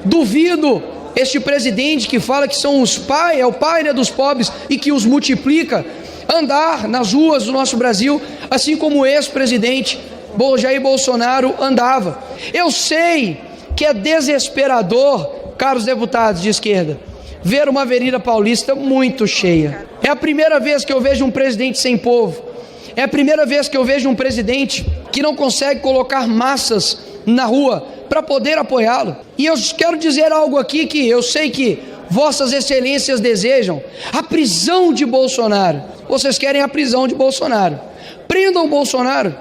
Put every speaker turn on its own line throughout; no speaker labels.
Duvido este presidente que fala que são os pai, é o pai, né, dos pobres e que os multiplica, andar nas ruas do nosso Brasil, assim como o ex-presidente Jair Bolsonaro andava. Eu sei que é desesperador, caros deputados de esquerda, ver uma Avenida Paulista muito cheia. É a primeira vez que eu vejo um presidente sem povo. É a primeira vez que eu vejo um presidente que não consegue colocar massas na rua para poder apoiá-lo. E eu quero dizer algo aqui que eu sei que vossas excelências desejam: a prisão de Bolsonaro. Vocês querem a prisão de Bolsonaro. Prendam Bolsonaro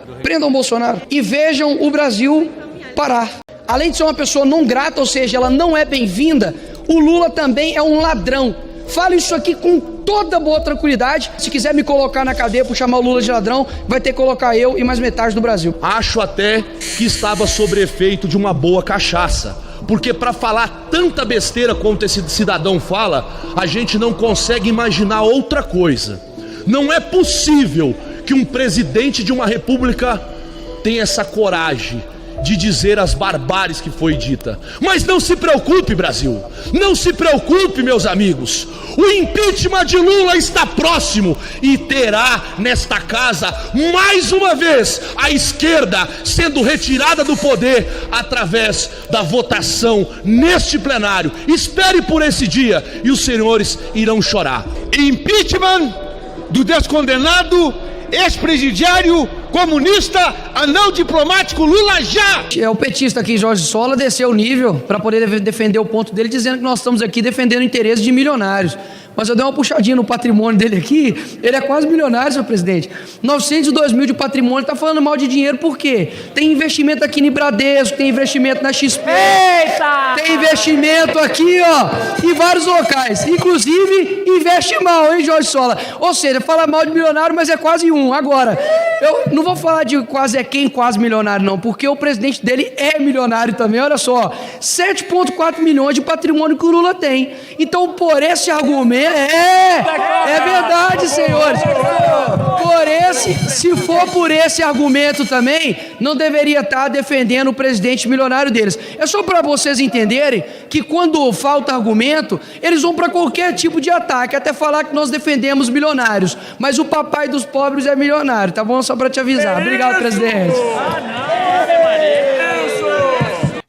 e vejam o Brasil parar. Além de ser uma pessoa não grata, ou seja, ela não é bem-vinda, o Lula também é um ladrão. Falo isso aqui com toda boa tranquilidade. Se quiser me colocar na cadeia por chamar o Lula de ladrão, vai ter que colocar eu e mais metade do Brasil.
Acho até que estava sob efeito de uma boa cachaça, porque para falar tanta besteira quanto esse cidadão fala, a gente não consegue imaginar outra coisa. Não é possível que um presidente de uma república tenha essa coragem de dizer as barbáries que foi dita. Mas não se preocupe, Brasil, não se preocupe, meus amigos, o impeachment de Lula está próximo e terá nesta casa, mais uma vez, a esquerda sendo retirada do poder através da votação neste plenário. Espere por esse dia e os senhores irão chorar.
Impeachment do descondenado ex-presidiário comunista, anão diplomático Lula já!
O petista aqui, Jorge Sola, desceu o nível para poder defender o ponto dele, dizendo que nós estamos aqui defendendo interesses de milionários. Mas eu dei uma puxadinha no patrimônio dele aqui, ele é quase milionário, senhor presidente. 902 mil de patrimônio, está falando mal de dinheiro por quê? Tem investimento aqui no Bradesco, tem investimento na XP, eita! Tem investimento aqui, ó, em vários locais. Inclusive, investe mal, hein, Jorge Sola? Ou seja, fala mal de milionário, mas é quase um. Agora, eu não vou falar de quase milionário, não, porque o presidente dele é milionário também, olha só. 7,4 milhões de patrimônio que o Lula tem. Então, por esse argumento, é verdade, senhores. Se for por esse argumento também, não deveria estar defendendo o presidente milionário deles. É só para vocês entenderem que quando falta argumento, eles vão para qualquer tipo de ataque, até falar que nós defendemos milionários, mas o papai dos pobres é milionário, tá bom? Só para te avisar. Obrigado, presidente.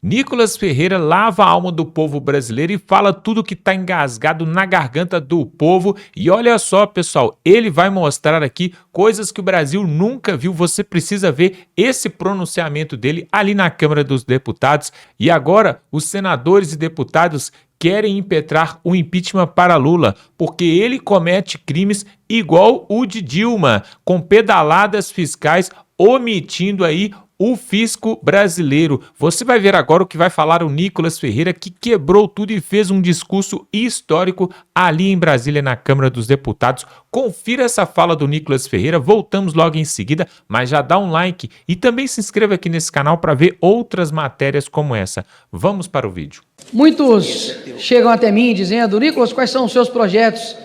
Nicolas Ferreira lava a alma do povo brasileiro e fala tudo que está engasgado na garganta do povo. E olha só, pessoal, ele vai mostrar aqui coisas que o Brasil nunca viu. Você precisa ver esse pronunciamento dele ali na Câmara dos Deputados. E agora, os senadores e deputados querem impetrar o impeachment para Lula, porque ele comete crimes igual o de Dilma, com pedaladas fiscais, omitindo aí o fisco brasileiro. Você vai ver agora o que vai falar o Nicolas Ferreira, que quebrou tudo e fez um discurso histórico ali em Brasília, na Câmara dos Deputados. Confira essa fala do Nicolas Ferreira, voltamos logo em seguida, mas já dá um like e também se inscreva aqui nesse canal para ver outras matérias como essa. Vamos para o vídeo.
Muitos chegam até mim dizendo: Nicolas, quais são os seus projetos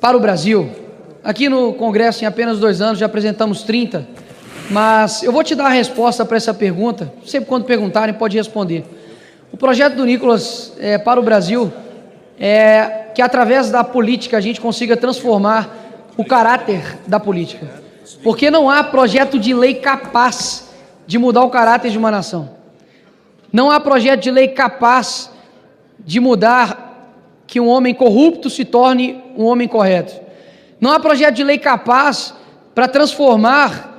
para o Brasil? Aqui no Congresso, em apenas 2 anos, já apresentamos 30. Mas eu vou te dar a resposta para essa pergunta. Sempre quando perguntarem, pode responder. O projeto do Nicolas para o Brasil é que através da política a gente consiga transformar o caráter da política. Porque não há projeto de lei capaz de mudar o caráter de uma nação. Não há projeto de lei capaz de mudar que um homem corrupto se torne um homem correto. Não há projeto de lei capaz para transformar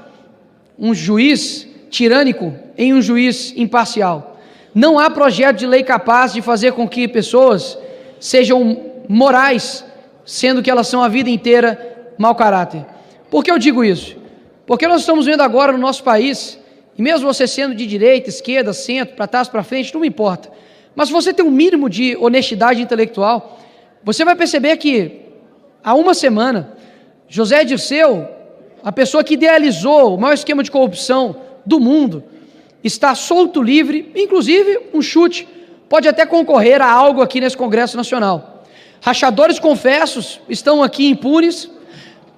um juiz tirânico em um juiz imparcial. Não há projeto de lei capaz de fazer com que pessoas sejam morais, sendo que elas são a vida inteira mau caráter. Por que eu digo isso? Porque nós estamos vendo agora no nosso país, e mesmo você sendo de direita, esquerda, centro, para trás, para frente, não me importa, mas se você tem um mínimo de honestidade intelectual, você vai perceber que há uma semana, José Dirceu, a pessoa que idealizou o maior esquema de corrupção do mundo, está solto, livre, inclusive um chute, pode até concorrer a algo aqui nesse Congresso Nacional. Rachadores confessos estão aqui impunes,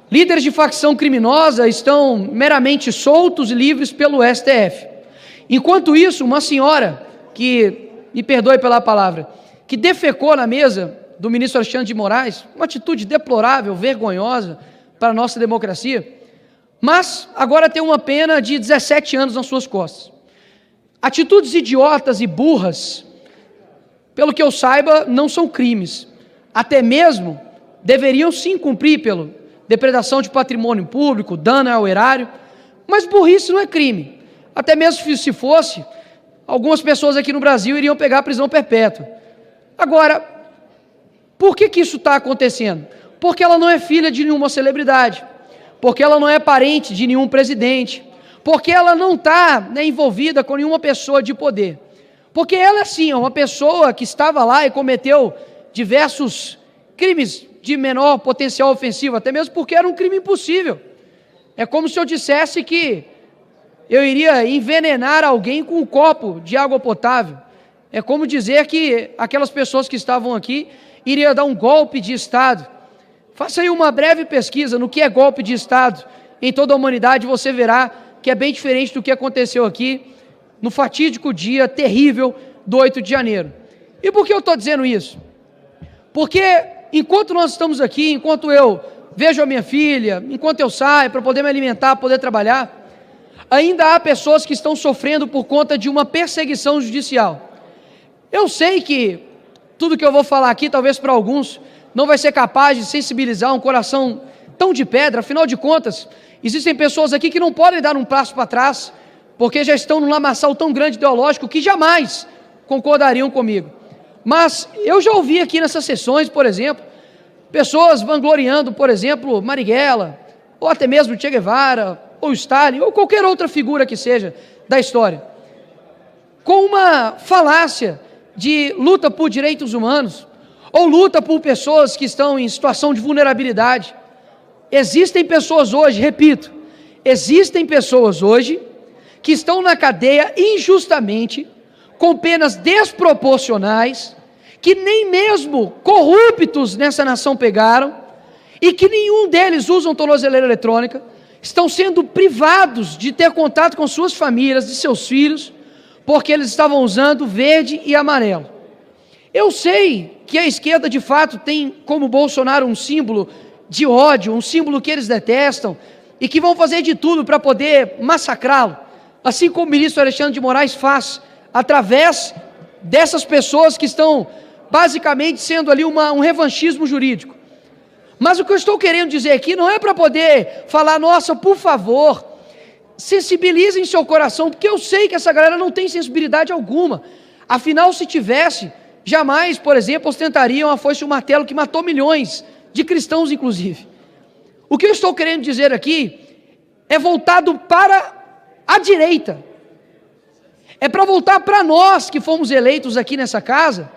líderes de facção criminosa estão meramente soltos e livres pelo STF. Enquanto isso, uma senhora que me perdoe pela palavra, que defecou na mesa do ministro Alexandre de Moraes, uma atitude deplorável, vergonhosa para a nossa democracia, mas agora tem uma pena de 17 anos nas suas costas. Atitudes idiotas e burras, pelo que eu saiba, não são crimes. Até mesmo deveriam sim cumprir pelo depredação de patrimônio público, dano ao erário, mas burrice não é crime. Até mesmo se fosse, algumas pessoas aqui no Brasil iriam pegar prisão perpétua. Agora, por que isso está acontecendo? Porque ela não é filha de nenhuma celebridade, porque ela não é parente de nenhum presidente, porque ela não está envolvida com nenhuma pessoa de poder. Porque ela, sim, é uma pessoa que estava lá e cometeu diversos crimes de menor potencial ofensivo, até mesmo porque era um crime impossível. É como se eu dissesse que eu iria envenenar alguém com um copo de água potável. É como dizer que aquelas pessoas que estavam aqui iriam dar um golpe de Estado. Faça aí uma breve pesquisa no que é golpe de Estado em toda a humanidade, você verá que é bem diferente do que aconteceu aqui no fatídico dia terrível do 8 de janeiro. E por que eu estou dizendo isso? Porque enquanto nós estamos aqui, enquanto eu vejo a minha filha, enquanto eu saio para poder me alimentar, poder trabalhar, ainda há pessoas que estão sofrendo por conta de uma perseguição judicial. Eu sei que tudo que eu vou falar aqui, talvez para alguns, não vai ser capaz de sensibilizar um coração tão de pedra, afinal de contas, existem pessoas aqui que não podem dar um passo para trás, porque já estão num lamaçal tão grande ideológico que jamais concordariam comigo. Mas eu já ouvi aqui nessas sessões, por exemplo, pessoas vangloriando, por exemplo, Marighella, ou até mesmo Che Guevara, ou Stalin, ou qualquer outra figura que seja da história, com uma falácia de luta por direitos humanos, ou luta por pessoas que estão em situação de vulnerabilidade. Existem pessoas hoje, repito, existem pessoas hoje que estão na cadeia injustamente, com penas desproporcionais, que nem mesmo corruptos nessa nação pegaram, e que nenhum deles usam tornozeleira eletrônica, estão sendo privados de ter contato com suas famílias, de seus filhos, porque eles estavam usando verde e amarelo. Eu sei que a esquerda de fato tem como Bolsonaro um símbolo de ódio, um símbolo que eles detestam, e que vão fazer de tudo para poder massacrá-lo, assim como o ministro Alexandre de Moraes faz, através dessas pessoas que estão basicamente sendo ali um revanchismo jurídico. Mas o que eu estou querendo dizer aqui não é para poder falar, nossa, por favor, sensibilizem seu coração, porque eu sei que essa galera não tem sensibilidade alguma. Afinal, se tivesse, jamais, por exemplo, ostentariam a foice e o martelo que matou milhões de cristãos, inclusive. O que eu estou querendo dizer aqui é voltado para a direita. É para voltar para nós que fomos eleitos aqui nessa casa,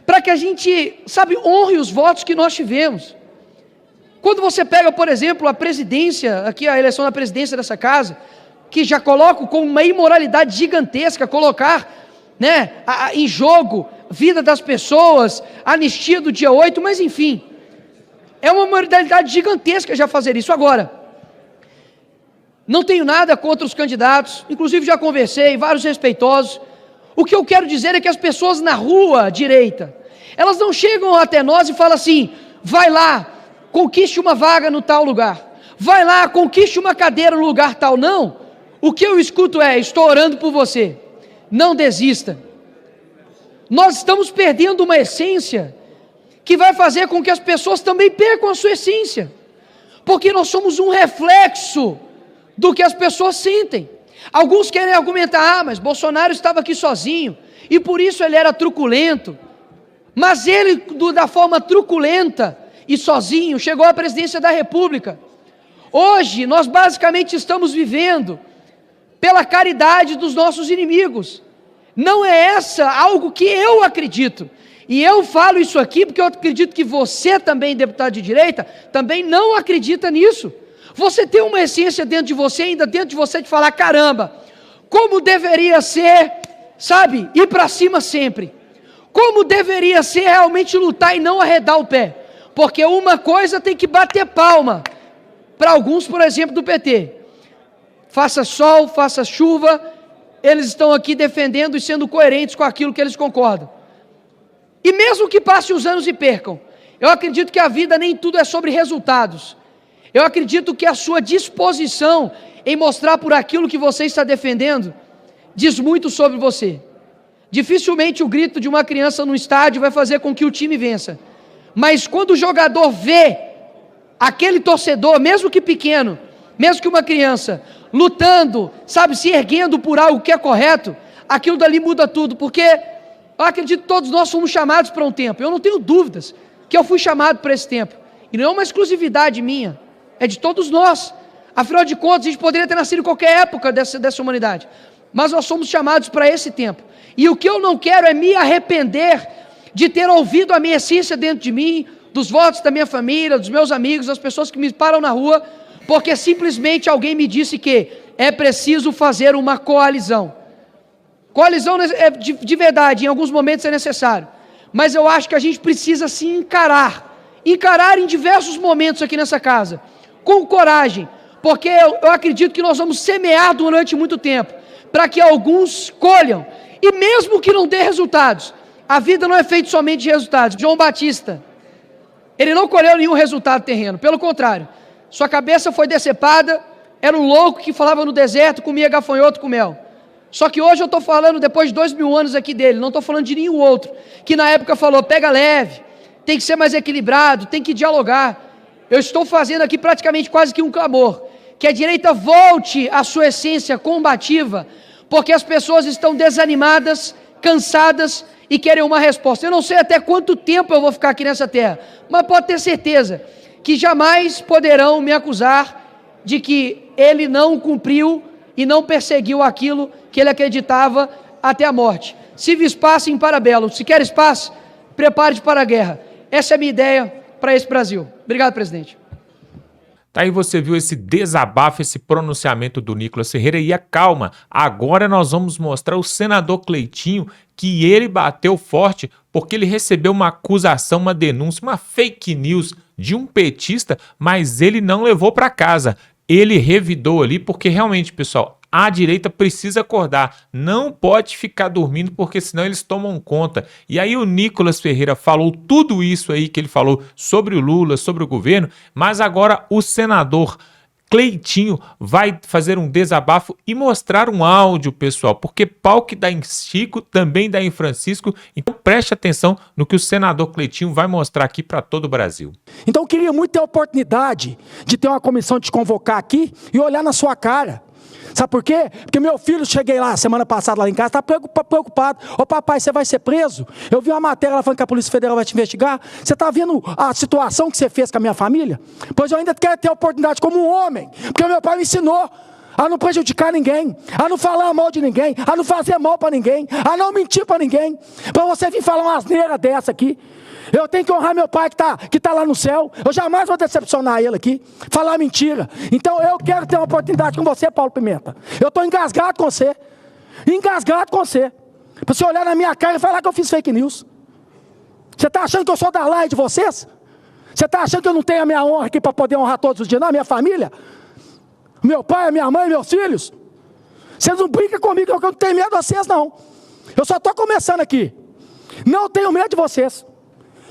para que a gente, honre os votos que nós tivemos. Quando você pega, por exemplo, a presidência, aqui a eleição da presidência dessa casa, que já coloco com uma imoralidade gigantesca, colocar em jogo a vida das pessoas, anistia do dia 8, mas enfim, é uma imoralidade gigantesca já fazer isso. Agora, não tenho nada contra os candidatos, inclusive já conversei, vários respeitosos. O que eu quero dizer é que as pessoas na rua direita, elas não chegam até nós e falam assim, vai lá, conquiste uma vaga no tal lugar, vai lá, conquiste uma cadeira no lugar tal. Não, o que eu escuto é, estou orando por você, não desista. Nós estamos perdendo uma essência que vai fazer com que as pessoas também percam a sua essência, porque nós somos um reflexo do que as pessoas sentem. Alguns querem argumentar, mas Bolsonaro estava aqui sozinho, e por isso ele era truculento, mas ele, da forma truculenta e sozinho, chegou à presidência da República. Hoje, nós basicamente estamos vivendo pela caridade dos nossos inimigos. Não é essa algo que eu acredito, e eu falo isso aqui porque eu acredito que você também, deputado de direita, também não acredita nisso. Você tem uma essência dentro de você, ainda dentro de você, de falar, caramba, como deveria ser, ir para cima sempre. Como deveria ser realmente lutar e não arredar o pé. Porque uma coisa tem que bater palma, para alguns, por exemplo, do PT. Faça sol, faça chuva, eles estão aqui defendendo e sendo coerentes com aquilo que eles concordam. E mesmo que passem os anos e percam, eu acredito que a vida nem tudo é sobre resultados. Eu acredito que a sua disposição em mostrar por aquilo que você está defendendo diz muito sobre você. Dificilmente o grito de uma criança no estádio vai fazer com que o time vença. Mas quando o jogador vê aquele torcedor, mesmo que pequeno, mesmo que uma criança, lutando, sabe, se erguendo por algo que é correto, aquilo dali muda tudo, porque eu acredito que todos nós fomos chamados para um tempo. Eu não tenho dúvidas que eu fui chamado para esse tempo. E não é uma exclusividade minha, é de todos nós. Afinal de contas, a gente poderia ter nascido em qualquer época dessa humanidade. Mas nós somos chamados para esse tempo. E o que eu não quero é me arrepender de ter ouvido a minha essência dentro de mim, dos votos da minha família, dos meus amigos, das pessoas que me param na rua, porque simplesmente alguém me disse que é preciso fazer uma coalizão. Coalizão de verdade, em alguns momentos é necessário. Mas eu acho que a gente precisa se encarar em diversos momentos aqui nessa casa, com coragem, porque eu acredito que nós vamos semear durante muito tempo, para que alguns colham, e mesmo que não dê resultados, a vida não é feita somente de resultados. João Batista, ele não colheu nenhum resultado terreno, pelo contrário, sua cabeça foi decepada, era um louco que falava no deserto, comia gafanhoto com mel. Só que hoje eu estou falando, depois de 2000 anos aqui dele, não estou falando de nenhum outro, que na época falou, pega leve, tem que ser mais equilibrado, tem que dialogar. Eu estou fazendo aqui praticamente quase que um clamor, que a direita volte à sua essência combativa, porque as pessoas estão desanimadas, cansadas e querem uma resposta. Eu não sei até quanto tempo eu vou ficar aqui nessa terra, mas pode ter certeza que jamais poderão me acusar de que ele não cumpriu e não perseguiu aquilo que ele acreditava até a morte. Se vis pacem para bello, se queres paz, prepare-te para a guerra. Essa é a minha ideia para esse Brasil. Obrigado, presidente.
Tá aí, você viu esse desabafo, esse pronunciamento do Nicolas Ferreira, e calma, agora nós vamos mostrar o senador Cleitinho, que ele bateu forte porque ele recebeu uma acusação, uma denúncia, uma fake news de um petista, mas ele não levou para casa. Ele revidou ali porque realmente, pessoal, a direita precisa acordar, não pode ficar dormindo porque senão eles tomam conta. E aí o Nicolas Ferreira falou tudo isso aí que ele falou sobre o Lula, sobre o governo, mas agora o senador Cleitinho vai fazer um desabafo e mostrar um áudio, pessoal, porque pau que dá em Chico também dá em Francisco, então preste atenção no que o senador Cleitinho vai mostrar aqui para todo o Brasil.
Então eu queria muito ter a oportunidade de ter uma comissão de te convocar aqui e olhar na sua cara. Sabe por quê? Porque meu filho, cheguei lá semana passada lá em casa, está preocupado. Ô papai, você vai ser preso? Eu vi uma matéria lá falando que a Polícia Federal vai te investigar. Você está vendo a situação que você fez com a minha família? Pois eu ainda quero ter a oportunidade como um homem, porque o meu pai me ensinou a não prejudicar ninguém, a não falar mal de ninguém, a não fazer mal para ninguém, a não mentir para ninguém. Para você vir falar uma asneira dessa aqui, eu tenho que honrar meu pai que tá lá no céu. Eu jamais vou decepcionar ele aqui, falar mentira. Então eu quero ter uma oportunidade com você, Paulo Pimenta. Eu estou engasgado com você. Para você olhar na minha cara e falar que eu fiz fake news. Você está achando que eu sou da laia de vocês? Você está achando que eu não tenho a minha honra aqui para poder honrar todos os dias? Não, a minha família, meu pai, a minha mãe, meus filhos. Vocês não brincam comigo, eu não tenho medo de vocês, não. Eu só estou começando aqui. Não tenho medo de vocês.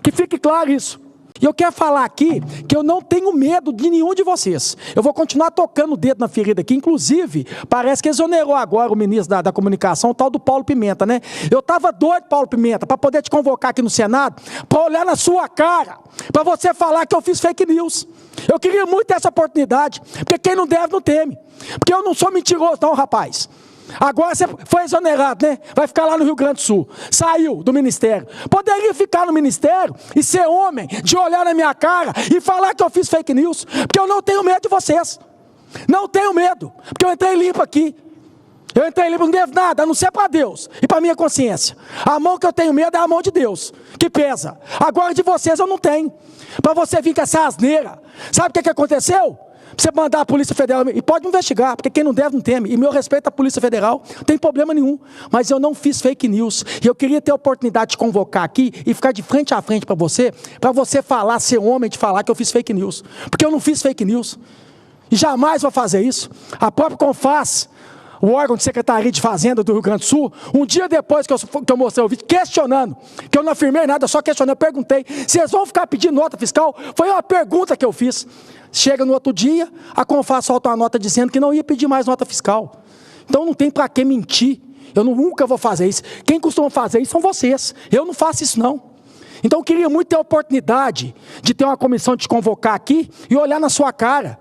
Que fique claro isso. E eu quero falar aqui que eu não tenho medo de nenhum de vocês. Eu vou continuar tocando o dedo na ferida aqui. Inclusive, parece que exonerou agora o ministro da comunicação, o tal do Paulo Pimenta, né? Eu estava doido, Paulo Pimenta, para poder te convocar aqui no Senado, para olhar na sua cara, para você falar que eu fiz fake news. Eu queria muito essa oportunidade, porque quem não deve não teme. Porque eu não sou mentiroso não, rapaz. Agora você foi exonerado, né? Vai ficar lá no Rio Grande do Sul. Saiu do ministério. Poderia ficar no ministério e ser homem, de olhar na minha cara e falar que eu fiz fake news, porque eu não tenho medo de vocês. Não tenho medo, porque eu entrei limpo aqui. Eu entrei limpo, não devo nada, a não ser para Deus e para minha consciência. A mão que eu tenho medo é a mão de Deus, que pesa. Agora de vocês eu não tenho. Para você vir com essa asneira. Sabe o que aconteceu? Você mandar a Polícia Federal, e pode investigar, porque quem não deve não teme, e meu respeito à Polícia Federal, não tem problema nenhum, mas eu não fiz fake news, e eu queria ter a oportunidade de convocar aqui, e ficar de frente a frente para você falar, ser homem de falar que eu fiz fake news, porque eu não fiz fake news, e jamais vou fazer isso. A própria Confas, o órgão de Secretaria de Fazenda do Rio Grande do Sul, um dia depois que eu mostrei o vídeo, questionando, que eu não afirmei nada, eu só questionei, eu perguntei, vocês vão ficar pedindo nota fiscal? Foi uma pergunta que eu fiz. Chega no outro dia, a Confas solta uma nota dizendo que não ia pedir mais nota fiscal. Então não tem para que mentir, eu nunca vou fazer isso. Quem costuma fazer isso são vocês, eu não faço isso não. Então eu queria muito ter a oportunidade de ter uma comissão de te convocar aqui e olhar na sua cara.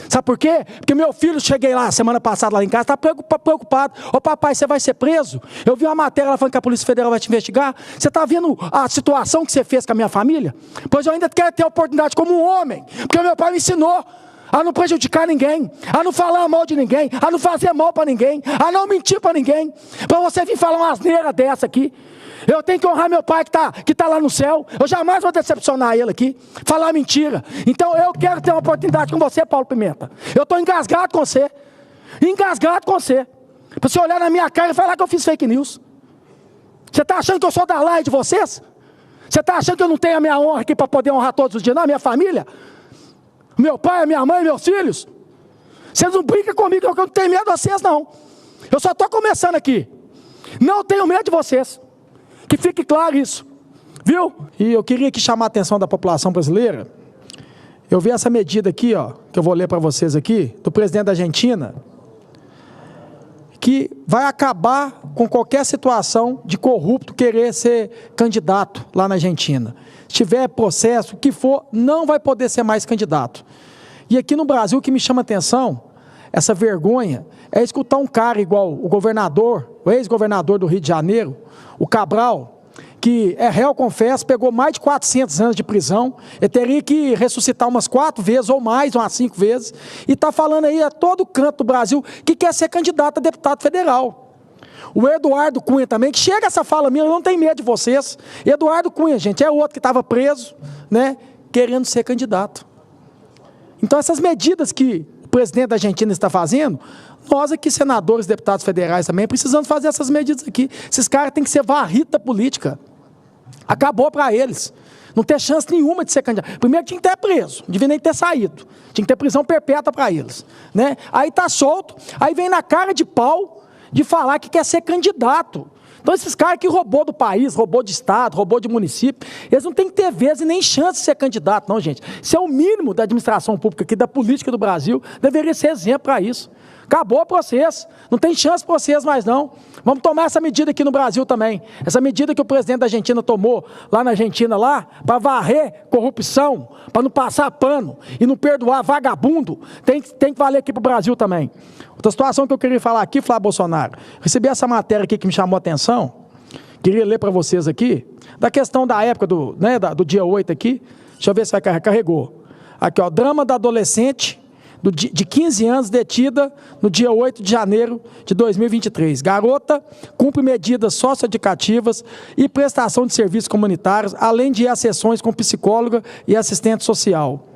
Sabe por quê? Porque meu filho, cheguei lá semana passada lá em casa, está preocupado. Ô papai, você vai ser preso? Eu vi uma matéria lá falando que a Polícia Federal vai te investigar. Você está vendo a situação que você fez com a minha família? Pois eu ainda quero ter a oportunidade como um homem, porque meu pai me ensinou a não prejudicar ninguém, a não falar mal de ninguém, a não fazer mal para ninguém, a não mentir para ninguém. Para você vir falar uma asneira dessa aqui, eu tenho que honrar meu pai que tá lá no céu. Eu jamais vou decepcionar ele aqui, falar mentira. Então eu quero ter uma oportunidade com você, Paulo Pimenta. Eu estou engasgado com você. Engasgado com você. Para você olhar na minha cara e falar que eu fiz fake news. Você está achando que eu sou da laia de vocês? Você está achando que eu não tenho a minha honra aqui para poder honrar todos os dias? Não, minha família? Meu pai, minha mãe, meus filhos? Vocês não brincam comigo, eu não tenho medo de vocês, não. Eu só estou começando aqui. Não tenho medo de vocês. Que fique claro isso, viu? E eu queria aqui chamar a atenção da população brasileira. Eu vi essa medida aqui, ó, que eu vou ler para vocês aqui, do presidente da Argentina, que vai acabar com qualquer situação de corrupto querer ser candidato lá na Argentina. Se tiver processo, o que for, não vai poder ser mais candidato. E aqui no Brasil, o que me chama a atenção, essa vergonha, é escutar um cara igual o governador, o ex-governador do Rio de Janeiro, o Cabral, que é réu, confesso, pegou mais de 400 anos de prisão, ele teria que ressuscitar umas 4 vezes ou mais, umas 5 vezes, e está falando aí a todo canto do Brasil que quer ser candidato a deputado federal. O Eduardo Cunha também, que chega essa fala minha, eu não tenho medo de vocês. Eduardo Cunha, gente, é outro que estava preso, né, querendo ser candidato. Então essas medidas que o presidente da Argentina está fazendo, nós aqui, senadores, deputados federais também, precisamos fazer essas medidas aqui. Esses caras têm que ser varrita política. Acabou para eles. Não ter chance nenhuma de ser candidato. Primeiro tinha que ter preso, não devia nem ter saído. Tinha que ter prisão perpétua para eles, né? Aí tá solto, aí vem na cara de pau de falar que quer ser candidato. Então esses caras que roubou do país, roubou de estado, roubou de município, eles não têm que ter vez e nem chance de ser candidato, não, gente. Isso é o mínimo da administração pública aqui, da política do Brasil, deveria ser exemplo para isso. Acabou para vocês, não tem chance para vocês mais não. Vamos tomar essa medida aqui no Brasil também. Essa medida que o presidente da Argentina tomou lá na Argentina, lá, para varrer corrupção, para não passar pano e não perdoar vagabundo, tem que valer aqui para o Brasil também. Outra situação que eu queria falar aqui, Flávio Bolsonaro, recebi essa matéria aqui que me chamou a atenção, queria ler para vocês aqui, da questão da época do dia 8 aqui, deixa eu ver se vai carregou. Aqui, ó, drama da adolescente de 15 anos detida no dia 8 de janeiro de 2023. Garota cumpre medidas socioeducativas e prestação de serviços comunitários, além de ir a sessões com psicóloga e assistente social.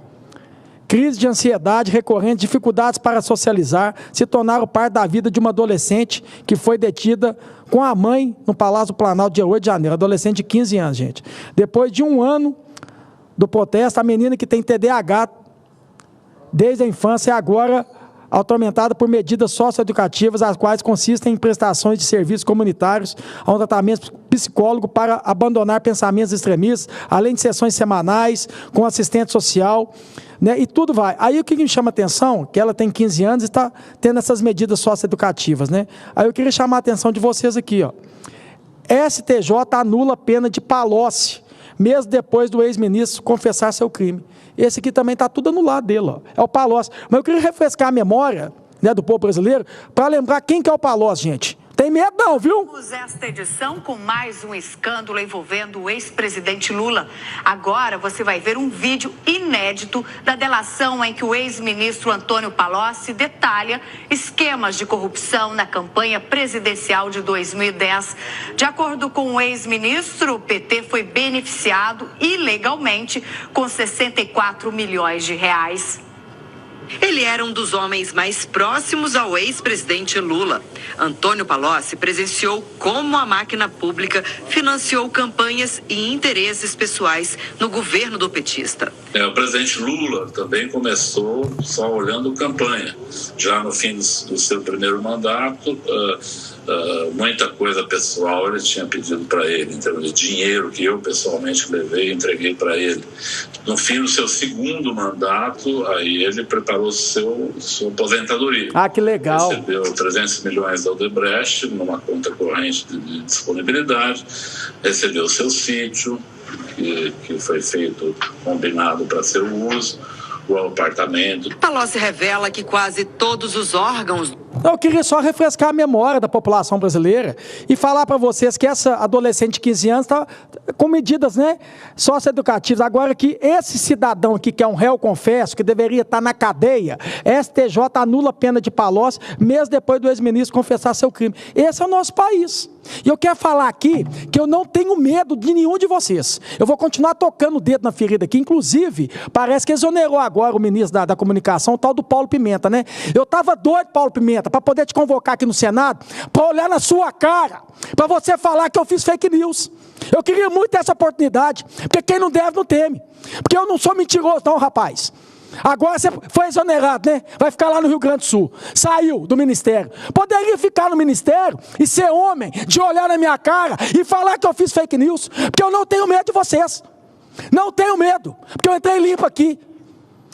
Crise de ansiedade recorrente, dificuldades para socializar, se tornaram parte da vida de uma adolescente que foi detida com a mãe no Palácio do Planalto, dia 8 de janeiro. Adolescente de 15 anos, gente. Depois de 1 ano do protesto, a menina que tem TDAH desde a infância é agora atormentada por medidas socioeducativas, as quais consistem em prestações de serviços comunitários a um tratamento psicólogo para abandonar pensamentos extremistas, além de sessões semanais com assistente social, né, e tudo vai. Aí o que me chama a atenção, que ela tem 15 anos e está tendo essas medidas socioeducativas, né? Aí eu queria chamar a atenção de vocês aqui, ó. STJ anula a pena de Palocci, mesmo depois do ex-ministro confessar seu crime. Esse aqui também está tudo anulado dele, ó. É o Palocci. Mas eu queria refrescar a memória, né, do povo brasileiro, para lembrar quem que é o Palocci, gente. Tem medo não, viu?
Esta edição com mais um escândalo envolvendo o ex-presidente Lula. Agora você vai ver um vídeo inédito da delação em que o ex-ministro Antônio Palocci detalha esquemas de corrupção na campanha presidencial de 2010. De acordo com o ex-ministro, o PT foi beneficiado ilegalmente com 64 milhões de reais. Ele era um dos homens mais próximos ao ex-presidente Lula. Antônio Palocci presenciou como a máquina pública financiou campanhas e interesses pessoais no governo do petista.
O presidente Lula também começou só olhando campanha. Já no fim do seu primeiro mandato, muita coisa pessoal ele tinha pedido para ele, em termos de dinheiro que eu pessoalmente levei e entreguei para ele. No fim do seu segundo mandato, aí ele preparou sua aposentadoria.
Ah, que legal.
Recebeu 300 milhões da Odebrecht numa conta corrente de disponibilidade, recebeu seu sítio, que foi feito, combinado para seu uso, o apartamento.
Palocci revela que quase todos os órgãos...
Eu queria só refrescar a memória da população brasileira e falar para vocês que essa adolescente de 15 anos está com medidas, né, socioeducativas. Agora que esse cidadão aqui, que é um réu confesso, que deveria estar na cadeia, STJ anula a pena de Palocci, mesmo depois do ex-ministro confessar seu crime. Esse é o nosso país. E eu quero falar aqui que eu não tenho medo de nenhum de vocês. Eu vou continuar tocando o dedo na ferida aqui. Inclusive, parece que exonerou agora o ministro da comunicação, o tal do Paulo Pimenta, né? Eu estava doido, Paulo Pimenta, para poder te convocar aqui no Senado, para olhar na sua cara, para você falar que eu fiz fake news. Eu queria muito essa oportunidade, porque quem não deve não teme. Porque eu não sou mentiroso não, rapaz. Agora você foi exonerado, né? Vai ficar lá no Rio Grande do Sul. Saiu do ministério. Poderia ficar no ministério e ser homem, de olhar na minha cara e falar que eu fiz fake news, porque eu não tenho medo de vocês. Não tenho medo, porque eu entrei limpo aqui.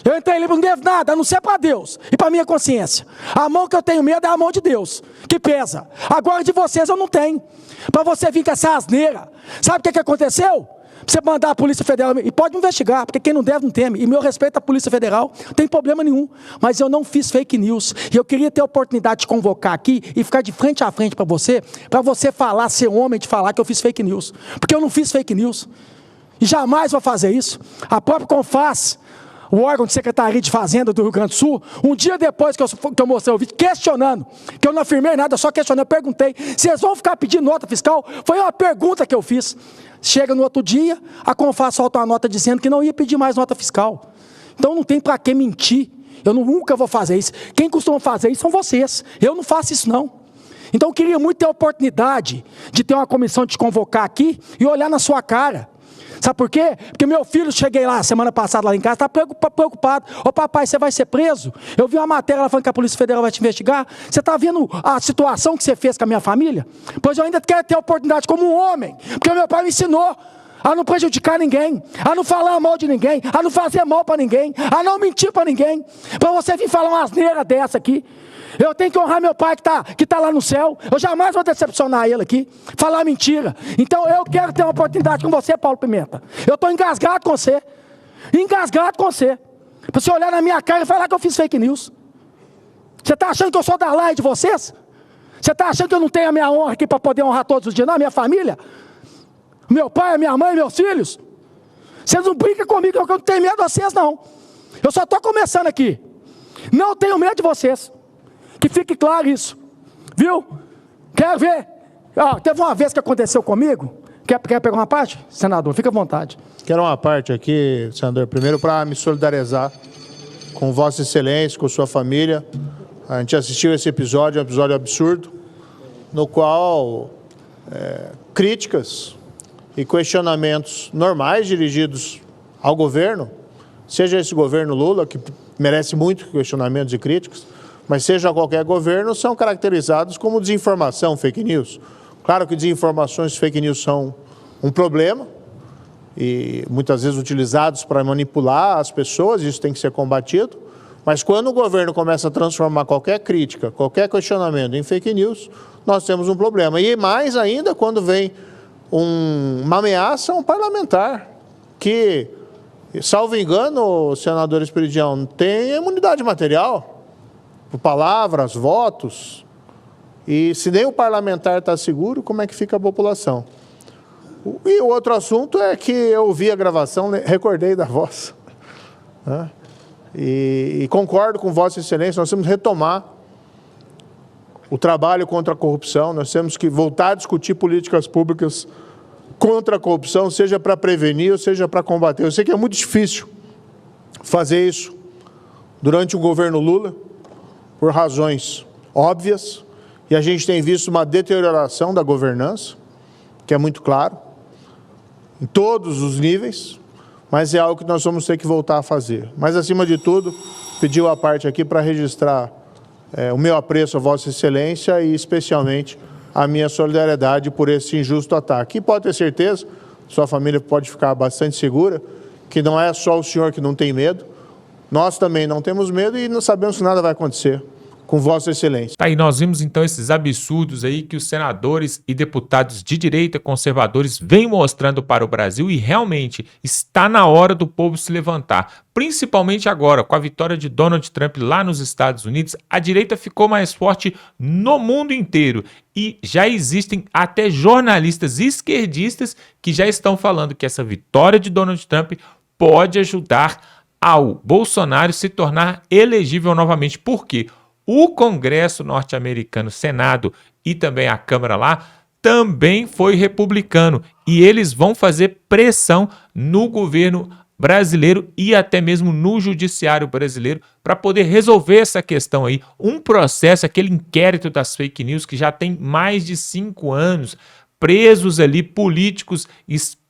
Eu entrei limpo, não devo nada, a não ser para Deus e para minha consciência. A mão que eu tenho medo é a mão de Deus, que pesa. Agora de vocês eu não tenho. Para você vir com essa asneira. Sabe o que aconteceu? Você mandar a Polícia Federal, e pode investigar, porque quem não deve não teme, e meu respeito à Polícia Federal, não tem problema nenhum, mas eu não fiz fake news, e eu queria ter a oportunidade de convocar aqui, e ficar de frente a frente para você falar, ser homem de falar que eu fiz fake news, porque eu não fiz fake news, e jamais vou fazer isso. A própria Confas, o órgão de Secretaria de Fazenda do Rio Grande do Sul, um dia depois que eu mostrei o vídeo, questionando, que eu não afirmei nada, eu só questionei, eu perguntei, vocês vão ficar pedindo nota fiscal? Foi uma pergunta que eu fiz. Chega no outro dia, a Confas solta uma nota dizendo que não ia pedir mais nota fiscal. Então não tem para que mentir, eu nunca vou fazer isso. Quem costuma fazer isso são vocês, eu não faço isso não. Então eu queria muito ter a oportunidade de ter uma comissão de te convocar aqui e olhar na sua cara. Sabe por quê? Porque meu filho, cheguei lá semana passada lá em casa, está preocupado. Ô papai, você vai ser preso? Eu vi uma matéria lá falando que a Polícia Federal vai te investigar. Você está vendo a situação que você fez com a minha família? Pois eu ainda quero ter a oportunidade como um homem, porque o meu pai me ensinou a não prejudicar ninguém, a não falar mal de ninguém, a não fazer mal para ninguém, a não mentir para ninguém. Para você vir falar uma asneira dessa aqui. Eu tenho que honrar meu pai que tá lá no céu. Eu jamais vou decepcionar ele aqui, falar mentira. Então eu quero ter uma oportunidade com você, Paulo Pimenta. Eu estou engasgado com você. Engasgado com você. Para você olhar na minha cara e falar que eu fiz fake news. Você está achando que eu sou da laia de vocês? Você está achando que eu não tenho a minha honra aqui para poder honrar todos os dias? Não, a minha família? Meu pai, a minha mãe, meus filhos? Vocês não brincam comigo, eu não tenho medo de vocês, não. Eu só estou começando aqui. Não tenho medo de vocês. Que fique claro isso, viu? Quer ver? Teve uma vez que aconteceu comigo. Quer pegar uma parte? Senador, fica à vontade.
Quero uma parte aqui, senador. Primeiro, para me solidarizar com Vossa Excelência, com sua família. A gente assistiu esse episódio, um episódio absurdo, no qual críticas e questionamentos normais dirigidos ao governo, seja esse governo Lula, que merece muito questionamentos e críticas, mas seja qualquer governo, são caracterizados como desinformação, fake news. Claro que desinformações e fake news são um problema e muitas vezes utilizados para manipular as pessoas, isso tem que ser combatido, mas quando o governo começa a transformar qualquer crítica, qualquer questionamento em fake news, nós temos um problema. E mais ainda quando vem uma ameaça a um parlamentar que, salvo engano, senador Esperidião, tem imunidade material, por palavras, votos, e se nem o parlamentar está seguro, como é que fica a população? E o outro assunto é que eu ouvi a gravação, recordei da voz, né? E concordo com Vossa Excelência, nós temos que retomar o trabalho contra a corrupção, nós temos que voltar a discutir políticas públicas contra a corrupção, seja para prevenir ou seja para combater. Eu sei que é muito difícil fazer isso durante o governo Lula, por razões óbvias, e a gente tem visto uma deterioração da governança, que é muito claro, em todos os níveis, mas é algo que nós vamos ter que voltar a fazer. Mas, acima de tudo, pediu a parte aqui para registrar o meu apreço a Vossa Excelência e, especialmente, a minha solidariedade por esse injusto ataque. E pode ter certeza, sua família pode ficar bastante segura, que não é só o senhor que não tem medo, nós também não temos medo e não sabemos que nada vai acontecer com Vossa Excelência.
Tá, e nós vimos então esses absurdos aí que os senadores e deputados de direita conservadores vêm mostrando para o Brasil e realmente está na hora do povo se levantar. Principalmente agora, com a vitória de Donald Trump lá nos Estados Unidos, a direita ficou mais forte no mundo inteiro e já existem até jornalistas esquerdistas que já estão falando que essa vitória de Donald Trump pode ajudar ao Bolsonaro se tornar elegível novamente. Por quê? O Congresso norte-americano, Senado e também a Câmara lá, também foi republicano. E eles vão fazer pressão no governo brasileiro e até mesmo no judiciário brasileiro para poder resolver essa questão aí. Um processo, aquele inquérito das fake news que já tem mais de 5 anos, presos ali, políticos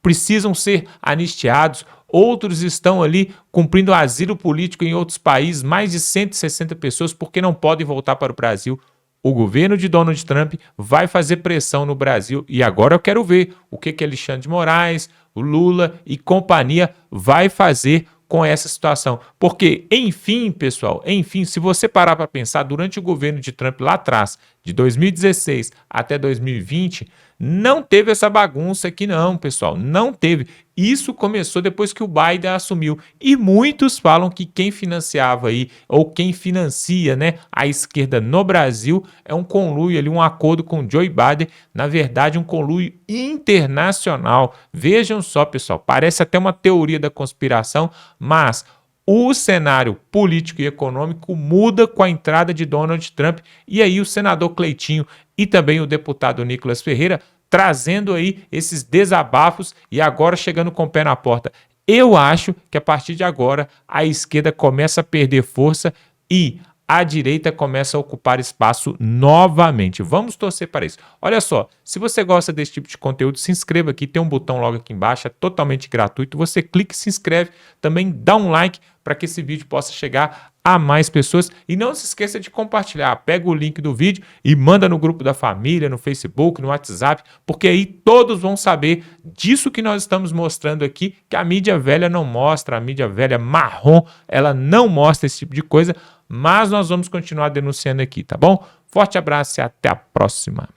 precisam ser anistiados. Outros estão ali cumprindo asilo político em outros países, mais de 160 pessoas, porque não podem voltar para o Brasil. O governo de Donald Trump vai fazer pressão no Brasil e agora eu quero ver o que Alexandre de Moraes, o Lula e companhia vai fazer com essa situação. Porque, enfim, pessoal, se você parar para pensar, durante o governo de Trump lá atrás, de 2016 até 2020, não teve essa bagunça aqui não, pessoal, não teve. Isso começou depois que o Biden assumiu. E muitos falam que quem financiava aí, ou quem financia, né, a esquerda no Brasil, é um conluio ali, um acordo com Joe Biden, na verdade um conluio internacional. Vejam só, pessoal, parece até uma teoria da conspiração, mas o cenário político e econômico muda com a entrada de Donald Trump e aí o senador Cleitinho e também o deputado Nicolas Ferreira trazendo aí esses desabafos e agora chegando com o pé na porta. Eu acho que a partir de agora a esquerda começa a perder força e a direita começa a ocupar espaço novamente. Vamos torcer para isso. Olha só, se você gosta desse tipo de conteúdo, se inscreva aqui, tem um botão logo aqui embaixo, é totalmente gratuito. Você clica e se inscreve, também dá um like para que esse vídeo possa chegar a mais pessoas. E não se esqueça de compartilhar. Pega o link do vídeo e manda no grupo da família, no Facebook, no WhatsApp, porque aí todos vão saber disso que nós estamos mostrando aqui, que a mídia velha não mostra, a mídia velha marrom, ela não mostra esse tipo de coisa, mas nós vamos continuar denunciando aqui, tá bom? Forte abraço e até a próxima.